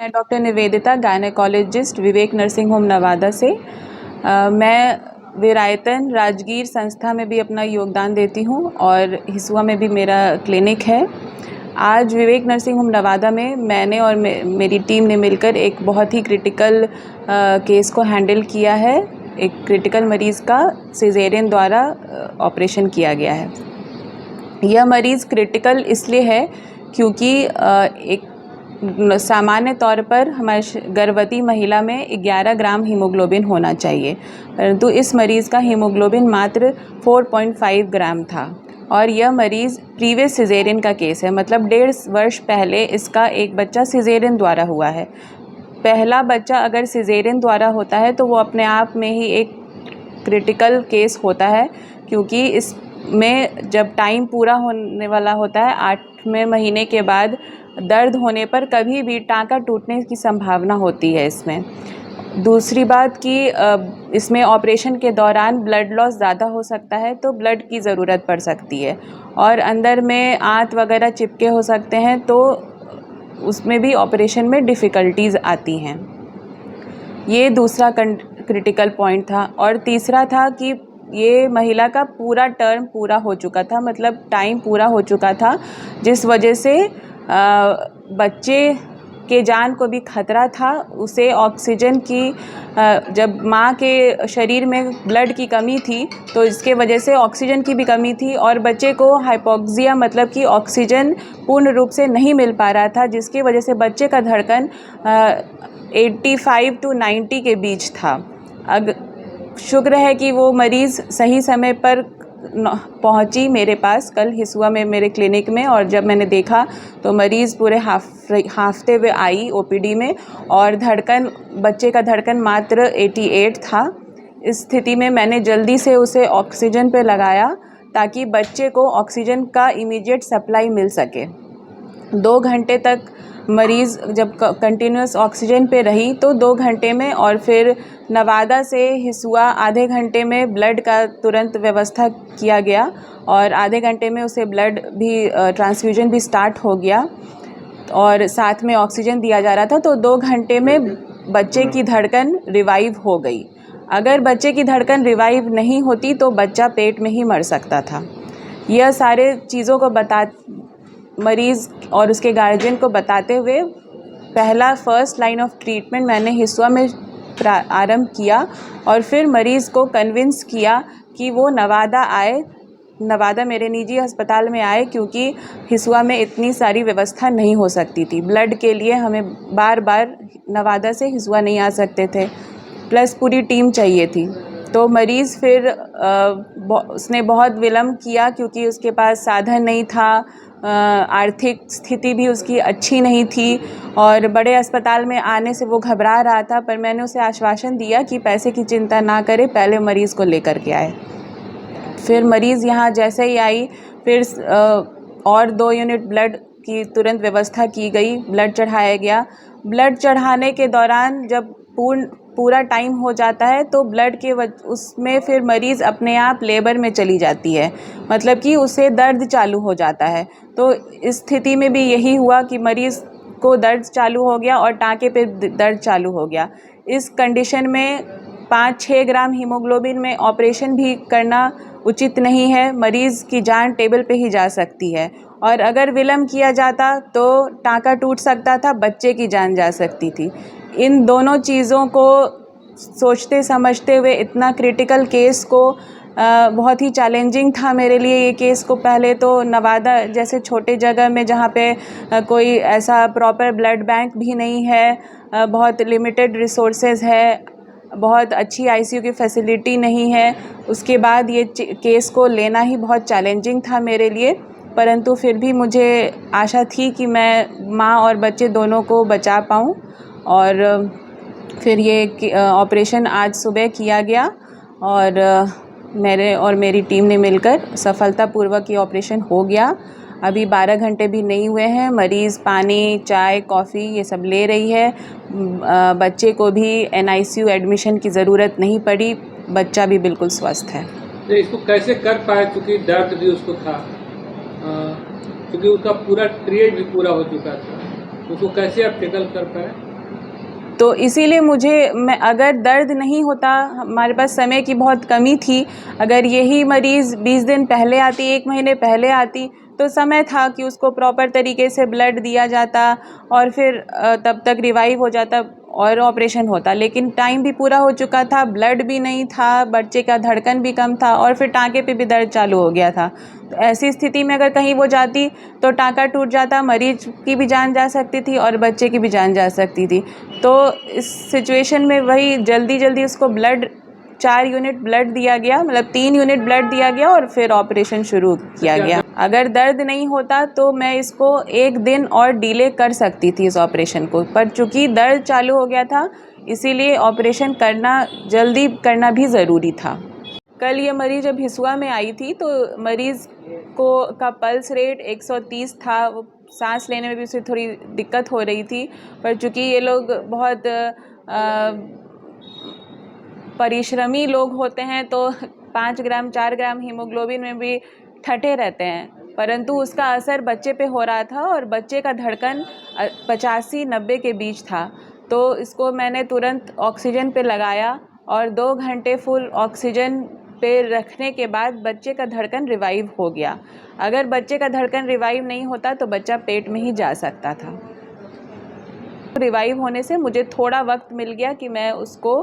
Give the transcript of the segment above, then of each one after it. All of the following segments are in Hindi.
मैं डॉक्टर निवेदिता, गायनेकोलॉजिस्ट, विवेक नर्सिंग होम नवादा से। मैं विरायतन राजगीर संस्था में भी अपना योगदान देती हूँ और हिसुआ में भी मेरा क्लिनिक है। आज विवेक नर्सिंग होम नवादा में मैंने और मेरी टीम ने मिलकर एक बहुत ही क्रिटिकल केस को हैंडल किया है। एक क्रिटिकल मरीज़ का सिजेरियन द्वारा ऑपरेशन किया गया है। यह मरीज़ क्रिटिकल इसलिए है क्योंकि एक सामान्य तौर पर हमारे गर्भवती महिला में 11 ग्राम हीमोग्लोबिन होना चाहिए, परंतु इस मरीज़ का हीमोग्लोबिन मात्र 4.5 ग्राम था और यह मरीज़ प्रीवियस सिजेरियन का केस है, मतलब 1.5 वर्ष पहले इसका एक बच्चा सिजेरियन द्वारा हुआ है। पहला बच्चा अगर सिजेरियन द्वारा होता है तो वो अपने आप में ही एक क्रिटिकल केस होता है, क्योंकि इसमें जब टाइम पूरा होने वाला होता है 8वें महीने के बाद दर्द होने पर कभी भी टाँका टूटने की संभावना होती है इसमें। दूसरी बात कि इसमें ऑपरेशन के दौरान ब्लड लॉस ज़्यादा हो सकता है, तो ब्लड की ज़रूरत पड़ सकती है और अंदर में आंत वगैरह चिपके हो सकते हैं, तो उसमें भी ऑपरेशन में डिफ़िकल्टीज़ आती हैं। ये दूसरा क्रिटिकल पॉइंट था। और तीसरा था कि ये महिला का पूरा टर्म पूरा हो चुका था, मतलब टाइम पूरा हो चुका था, जिस वजह से बच्चे के जान को भी खतरा था। उसे ऑक्सीजन की जब माँ के शरीर में ब्लड की कमी थी तो इसके वजह से ऑक्सीजन की भी कमी थी और बच्चे को हाइपोक्सिया, मतलब कि ऑक्सीजन पूर्ण रूप से नहीं मिल पा रहा था, जिसकी वजह से बच्चे का धड़कन 85 to 90 के बीच था। शुक्र है कि वो मरीज़ सही समय पर पहुंची मेरे पास कल हिसुआ में मेरे क्लिनिक में, और जब मैंने देखा तो मरीज़ पूरे हांफते हुए आई ओपीडी में और बच्चे का धड़कन मात्र 88 था। इस स्थिति में मैंने जल्दी से उसे ऑक्सीजन पे लगाया ताकि बच्चे को ऑक्सीजन का इमीडिएट सप्लाई मिल सके। 2 घंटे तक मरीज़ जब कंटिन्यूस ऑक्सीजन पे रही तो 2 घंटे में, और फिर नवादा से हिसुआ आधे घंटे में ब्लड का तुरंत व्यवस्था किया गया और आधे घंटे में उसे ब्लड भी ट्रांसफ्यूजन भी स्टार्ट हो गया और साथ में ऑक्सीजन दिया जा रहा था। तो 2 घंटे में बच्चे की धड़कन रिवाइव हो गई। अगर बच्चे की धड़कन रिवाइव नहीं होती तो बच्चा पेट में ही मर सकता था। यह सारे चीज़ों को मरीज़ और उसके गार्जियन को बताते हुए फर्स्ट लाइन ऑफ ट्रीटमेंट मैंने हिसुआ में आरंभ किया और फिर मरीज़ को कन्विंस किया कि वो नवादा मेरे निजी अस्पताल में आए, क्योंकि हिसुआ में इतनी सारी व्यवस्था नहीं हो सकती थी। ब्लड के लिए हमें बार बार नवादा से हिसुआ नहीं आ सकते थे, प्लस पूरी टीम चाहिए थी। तो मरीज़ फिर उसने बहुत विलम्ब किया क्योंकि उसके पास साधन नहीं था, आर्थिक स्थिति भी उसकी अच्छी नहीं थी और बड़े अस्पताल में आने से वो घबरा रहा था। पर मैंने उसे आश्वासन दिया कि पैसे की चिंता ना करे, पहले मरीज़ को लेकर के आए। फिर मरीज़ यहाँ जैसे ही आई फिर और 2 यूनिट ब्लड की तुरंत व्यवस्था की गई, ब्लड चढ़ाया गया। ब्लड चढ़ाने के दौरान जब पूरा टाइम हो जाता है तो ब्लड के उसमें फिर मरीज़ अपने आप लेबर में चली जाती है, मतलब कि उसे दर्द चालू हो जाता है। तो इस स्थिति में भी यही हुआ कि मरीज़ को दर्द चालू हो गया और टाँके पे दर्द चालू हो गया। इस कंडीशन में 5-6 ग्राम हीमोग्लोबिन में ऑपरेशन भी करना उचित नहीं है। मरीज़ की जान टेबल पे ही जा सकती है और अगर विलम्ब किया जाता तो टाँका टूट सकता था, बच्चे की जान जा सकती थी। इन दोनों चीज़ों को सोचते समझते हुए इतना क्रिटिकल केस को बहुत ही चैलेंजिंग था मेरे लिए ये केस को। पहले तो नवादा जैसे छोटे जगह में जहाँ पे कोई ऐसा प्रॉपर ब्लड बैंक भी नहीं है, बहुत लिमिटेड रिसोर्सेज है, बहुत अच्छी आईसीयू की फैसिलिटी नहीं है, उसके बाद ये केस को लेना ही बहुत चैलेंजिंग था मेरे लिए। परंतु फिर भी मुझे आशा थी कि मैं माँ और बच्चे दोनों को बचा पाऊँ और फिर ये ऑपरेशन आज सुबह किया गया और मेरे और मेरी टीम ने मिलकर सफलतापूर्वक ये ऑपरेशन हो गया। अभी 12 घंटे भी नहीं हुए हैं, मरीज़ पानी, चाय, कॉफ़ी ये सब ले रही है। बच्चे को भी एनआईसीयू एडमिशन की ज़रूरत नहीं पड़ी, बच्चा भी बिल्कुल स्वस्थ है। तो इसको कैसे कर पाए, क्योंकि दर्द भी उसको था, क्योंकि उसका पूरा पीरियड भी पूरा हो चुका था, उसको कैसे आप टेकल कर पाए? तो इसीलिए मैं अगर दर्द नहीं होता, हमारे पास समय की बहुत कमी थी, अगर यही मरीज़ 20 दिन पहले आती, 1 महीने पहले आती, तो समय था कि उसको प्रॉपर तरीके से ब्लड दिया जाता और फिर तब तक रिवाइव हो जाता और ऑपरेशन होता। लेकिन टाइम भी पूरा हो चुका था, ब्लड भी नहीं था, बच्चे का धड़कन भी कम था और फिर टाँके पे भी दर्द चालू हो गया था। तो ऐसी स्थिति में अगर कहीं वो जाती तो टाँका टूट जाता, मरीज़ की भी जान जा सकती थी और बच्चे की भी जान जा सकती थी। तो इस सिचुएशन में वही जल्दी उसको 4 यूनिट ब्लड दिया गया, मतलब 3 यूनिट ब्लड दिया गया और फिर ऑपरेशन शुरू किया गया। अगर दर्द नहीं होता तो मैं इसको 1 दिन और डिले कर सकती थी इस ऑपरेशन को, पर चूँकि दर्द चालू हो गया था इसीलिए ऑपरेशन जल्दी करना भी ज़रूरी था। कल ये मरीज़ जब हिसुआ में आई थी तो मरीज़ का पल्स रेट 130 था। वो सांस लेने में भी उसे थोड़ी दिक्कत हो रही थी, पर चूँकि ये लोग बहुत परिश्रमी लोग होते हैं तो 5 ग्राम 4 ग्राम हीमोग्लोबिन में भी ठटे रहते हैं, परंतु उसका असर बच्चे पे हो रहा था और बच्चे का धड़कन 85-90 के बीच था। तो इसको मैंने तुरंत ऑक्सीजन पे लगाया और 2 घंटे फुल ऑक्सीजन पे रखने के बाद बच्चे का धड़कन रिवाइव हो गया। अगर बच्चे का धड़कन रिवाइव नहीं होता तो बच्चा पेट में ही जा सकता था। रिवाइव होने से मुझे थोड़ा वक्त मिल गया कि मैं उसको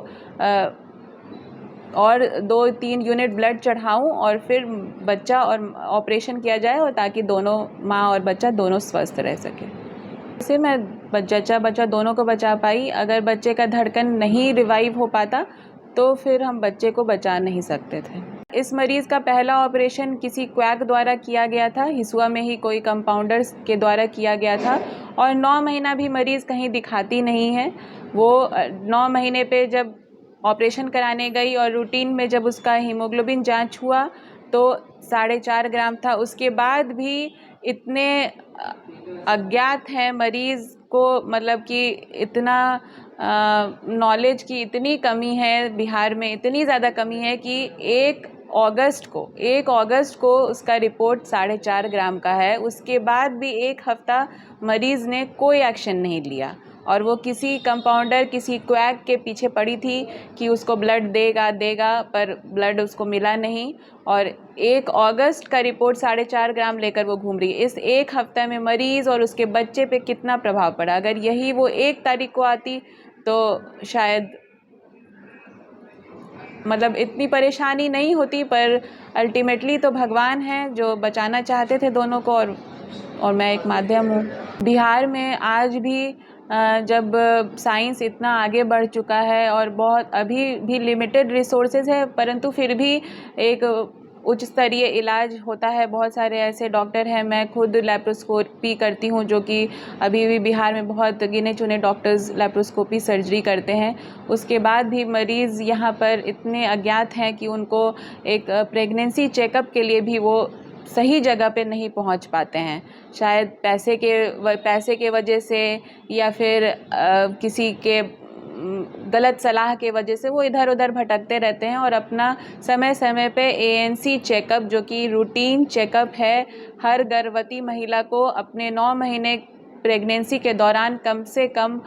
और 2-3 यूनिट ब्लड चढ़ाऊँ और फिर बच्चा और ऑपरेशन किया जाए और ताकि दोनों माँ और बच्चा दोनों स्वस्थ रह सकें। इससे मैं बच्चा दोनों को बचा पाई। अगर बच्चे का धड़कन नहीं रिवाइव हो पाता तो फिर हम बच्चे को बचा नहीं सकते थे। इस मरीज़ का पहला ऑपरेशन किसी क्वैक द्वारा किया गया था, हिसुआ में ही कोई कंपाउंडर्स के द्वारा किया गया था और 9 महीना भी मरीज़ कहीं दिखाती नहीं है। वो 9 महीने पे जब ऑपरेशन कराने गई और रूटीन में जब उसका हीमोग्लोबिन जांच हुआ तो 4.5 ग्राम था। उसके बाद भी इतने अज्ञात हैं मरीज़ को, मतलब कि इतना नॉलेज की इतनी कमी है बिहार में, इतनी ज़्यादा कमी है कि 1 अगस्त को उसका रिपोर्ट 4.5 ग्राम का है। उसके बाद भी 1 हफ्ता मरीज़ ने कोई एक्शन नहीं लिया और वो किसी कंपाउंडर, किसी क्वैक के पीछे पड़ी थी कि उसको ब्लड देगा, पर ब्लड उसको मिला नहीं और 1 अगस्त का रिपोर्ट 4.5 ग्राम लेकर वो घूम रही है। इस 1 हफ्ते में मरीज़ और उसके बच्चे पे कितना प्रभाव पड़ा। अगर यही वो 1 तारीख को आती तो शायद मतलब इतनी परेशानी नहीं होती, पर अल्टीमेटली तो भगवान हैं जो बचाना चाहते थे दोनों को और मैं एक माध्यम हूँ। बिहार में आज भी जब साइंस इतना आगे बढ़ चुका है और बहुत अभी भी लिमिटेड रिसोर्सेज है, परंतु फिर भी एक उच्च स्तरीय इलाज होता है। बहुत सारे ऐसे डॉक्टर हैं, मैं खुद लैप्रोस्कोपी करती हूँ, जो कि अभी भी बिहार में बहुत गिने चुने डॉक्टर्स लैप्रोस्कोपी सर्जरी करते हैं। उसके बाद भी मरीज़ यहाँ पर इतने अज्ञात हैं कि उनको एक प्रेगनेंसी चेकअप के लिए भी वो सही जगह पे नहीं पहुंच पाते हैं। शायद पैसे के वजह से या फिर किसी के गलत सलाह के वजह से वो इधर उधर भटकते रहते हैं और अपना समय समय पे ANC चेकअप, जो कि रूटीन चेकअप है, हर गर्भवती महिला को अपने 9 महीने प्रेगनेंसी के दौरान कम से कम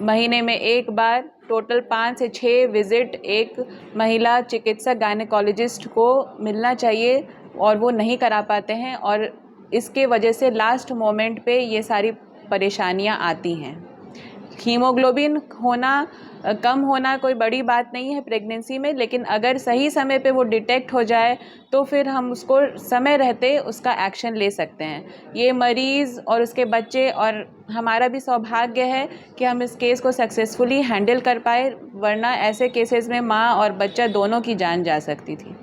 महीने में 1 बार टोटल 5 से 6 विज़िट एक महिला चिकित्सक गायनेकोलॉजिस्ट को मिलना चाहिए और वो नहीं करा पाते हैं और इसके वजह से लास्ट मोमेंट पे ये सारी परेशानियां आती हैं। हीमोग्लोबिन कम होना कोई बड़ी बात नहीं है प्रेगनेंसी में, लेकिन अगर सही समय पे वो डिटेक्ट हो जाए तो फिर हम उसको समय रहते उसका एक्शन ले सकते हैं। ये मरीज़ और उसके बच्चे और हमारा भी सौभाग्य है कि हम इस केस को सक्सेसफुली हैंडल कर पाए, वरना ऐसे केसेस में माँ और बच्चा दोनों की जान जा सकती थी।